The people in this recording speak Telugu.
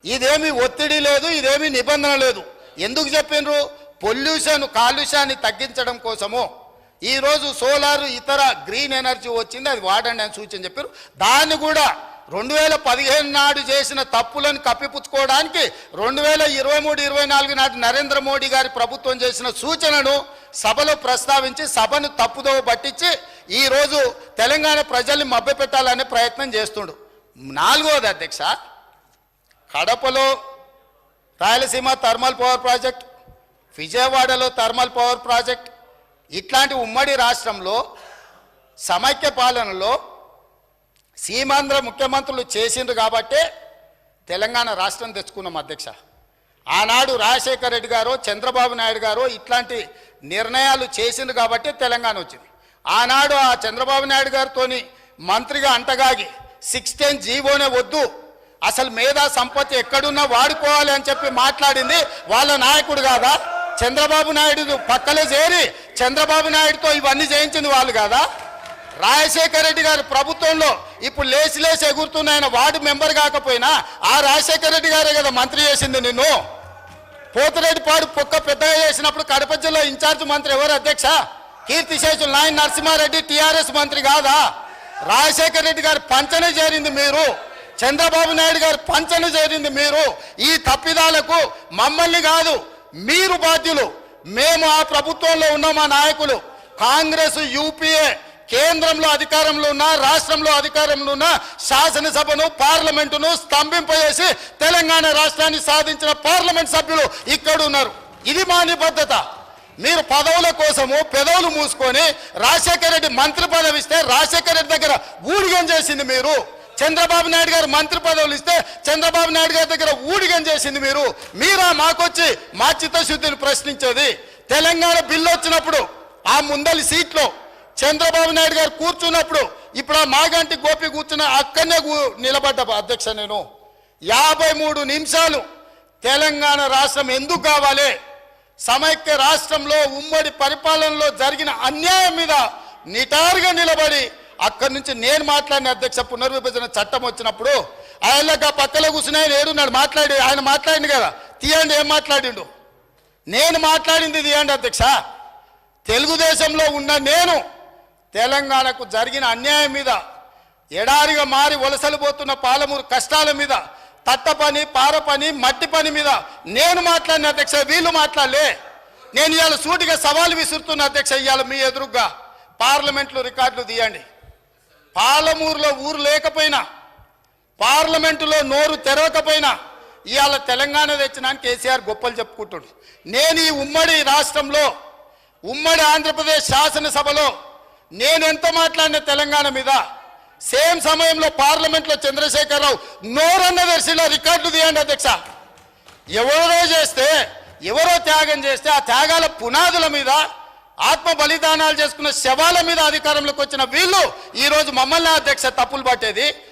ఇదేమి ఒత్తిడి లేదు, ఇదేమి నిబంధన లేదు. ఎందుకు చెప్పినరు? పొల్యూషన్ కాలుష్యాన్ని తగ్గించడం కోసము ఈరోజు సోలార్ ఇతర గ్రీన్ ఎనర్జీ వచ్చింది, అది వాడండి అని సూచన చెప్పారు. దాన్ని కూడా 2015 నాడు చేసిన తప్పులను కప్పిపుచ్చుకోవడానికి 2023-24 నాటి నరేంద్ర మోడీ గారి ప్రభుత్వం చేసిన సూచనను సభలో ప్రస్తావించి సభను తప్పుదోవ పట్టించి ఈరోజు తెలంగాణ ప్రజల్ని మభ్యపెట్టాలనే ప్రయత్నం చేస్తుండు. నాలుగోది అధ్యక్ష, కడపలో రాయలసీమ థర్మల్ పవర్ ప్రాజెక్ట్, విజయవాడలో థర్మల్ పవర్ ప్రాజెక్ట్, ఇట్లాంటి ఉమ్మడి రాష్ట్రంలో సమైక్య పాలనలో సీమాంధ్ర ముఖ్యమంత్రులు చేసిండ్రు కాబట్టే తెలంగాణ రాష్ట్రం తెచ్చుకున్నాం అధ్యక్ష. ఆనాడు రాజశేఖర రెడ్డి గారు, చంద్రబాబు నాయుడు గారు ఇట్లాంటి నిర్ణయాలు చేసిండ్రు కాబట్టి తెలంగాణ వచ్చింది. ఆనాడు ఆ చంద్రబాబు నాయుడు గారితో మంత్రిగా అంటగాగి 610 జీవోనే వద్దు, అసలు మేధా సంపత్తి ఎక్కడున్నా వాడుకోవాలి అని చెప్పి మాట్లాడింది వాళ్ళ నాయకుడు కాదా? చంద్రబాబు నాయుడు పక్కలే చేరి చంద్రబాబు నాయుడుతో ఇవన్నీ చేయించింది వాళ్ళు కాదా? రాజశేఖర రెడ్డి గారి ప్రభుత్వంలో ఇప్పుడు లేచి ఎగురుతున్నాయన వార్డు మెంబర్ కాకపోయినా ఆ రాజశేఖర రెడ్డి గారే కదా మంత్రి చేసింది నిన్ను. పోతిరెడ్డిపాడు పొక్క పెద్దగా చేసినప్పుడు కడప జిల్లా ఇన్ఛార్జ్ మంత్రి ఎవరు అధ్యక్ష? కీర్తిశేషులు నాయన నరసింహారెడ్డి టీఆర్ఎస్ మంత్రి కాదా? రాజశేఖర రెడ్డి గారి పంచనే చేరింది మీరు, చంద్రబాబు నాయుడు గారి పంచనే చేరింది మీరు. ఈ తప్పిదాలకు మమ్మల్ని కాదు మీరు బాధ్యులు. మేము ఆ ప్రభుత్వంలో ఉన్న మా నాయకులు కాంగ్రెస్ యూపీఏ కేంద్రంలో అధికారంలో ఉన్న, రాష్ట్రంలో అధికారంలో ఉన్న శాసనసభను పార్లమెంటును స్తంభింపజేసి తెలంగాణ రాష్ట్రాన్ని సాధించిన పార్లమెంట్ సభ్యులు ఇక్కడ ఉన్నారు. ఇది మా నిబద్ధత. మీరు పదవుల కోసము పెదవులు మూసుకొని రాజశేఖర రెడ్డి మంత్రి పదవి ఇస్తే రాజశేఖర రెడ్డి దగ్గర ఊడిగం చేసింది మీరు. చంద్రబాబు నాయుడు గారు మంత్రి పదవులు ఇస్తే చంద్రబాబు నాయుడు గారి దగ్గర ఊడిగం చేసింది మీరు. మీరా మాకొచ్చి మా చిత్తశుద్ధిని ప్రశ్నించేది? తెలంగాణ బిల్లు వచ్చినప్పుడు ఆ ముందలి సీట్లో చంద్రబాబు నాయుడు గారు కూర్చున్నప్పుడు ఇప్పుడు ఆ మాగంటి గోపి కూర్చున్న అక్కడనే నిలబడ్డ అధ్యక్ష. నేను 53 నిమిషాలు తెలంగాణ రాష్ట్రం ఎందుకు కావాలి, సమైక్య రాష్ట్రంలో ఉమ్మడి పరిపాలనలో జరిగిన అన్యాయం మీద నిటారుగా నిలబడి అక్కడి నుంచి నేను మాట్లాడిన అధ్యక్ష. పునర్విభజన చట్టం వచ్చినప్పుడు ఆయనగా పక్కలో కూర్చుని ఆయన ఏడున్నాడు, ఆయన మాట్లాడింది కదా, తీయండి ఏం మాట్లాడిండు. నేను మాట్లాడింది తీయండి అధ్యక్ష. తెలుగుదేశంలో ఉన్న నేను తెలంగాణకు జరిగిన అన్యాయం మీద, ఎడారిగా మారి వలసలు పోతున్న పాలమూరు కష్టాల మీద, తట్ట పని, పార పని, మట్టి పని మీద నేను మాట్లాడిన అధ్యక్ష. వీళ్ళు మాట్లాడలే. నేను ఇవాళ సూటిగా సవాలు విసురుతున్న అధ్యక్ష. ఇవాళ మీ ఎదురుగా పార్లమెంట్లో రికార్డులు తీయండి. పాలమూరులో ఊరు లేకపోయినా, పార్లమెంటులో నోరు తెరవకపోయినా ఇవాళ తెలంగాణ తెచ్చినానికి కేసీఆర్ గొప్పలు చెప్పుకుంటాడు. నేను ఈ ఉమ్మడి రాష్ట్రంలో, ఉమ్మడి ఆంధ్రప్రదేశ్ శాసనసభలో నేను ఎంత మాట్లాడిన తెలంగాణ మీద, సేమ్ సమయంలో పార్లమెంట్లో చంద్రశేఖరరావు నోరన్న దర్శిలో రికార్డులు తీయండి అధ్యక్ష. ఎవరో చేస్తే, ఎవరో త్యాగం చేస్తే ఆ త్యాగాల పునాదుల మీద, ఆత్మ బలిదానాలు చేసుకున్న శవాల మీద అధికారంలోకి వచ్చిన వీళ్ళు ఈరోజు మమ్మల్ని అధ్యక్ష తప్పులు పట్టేది.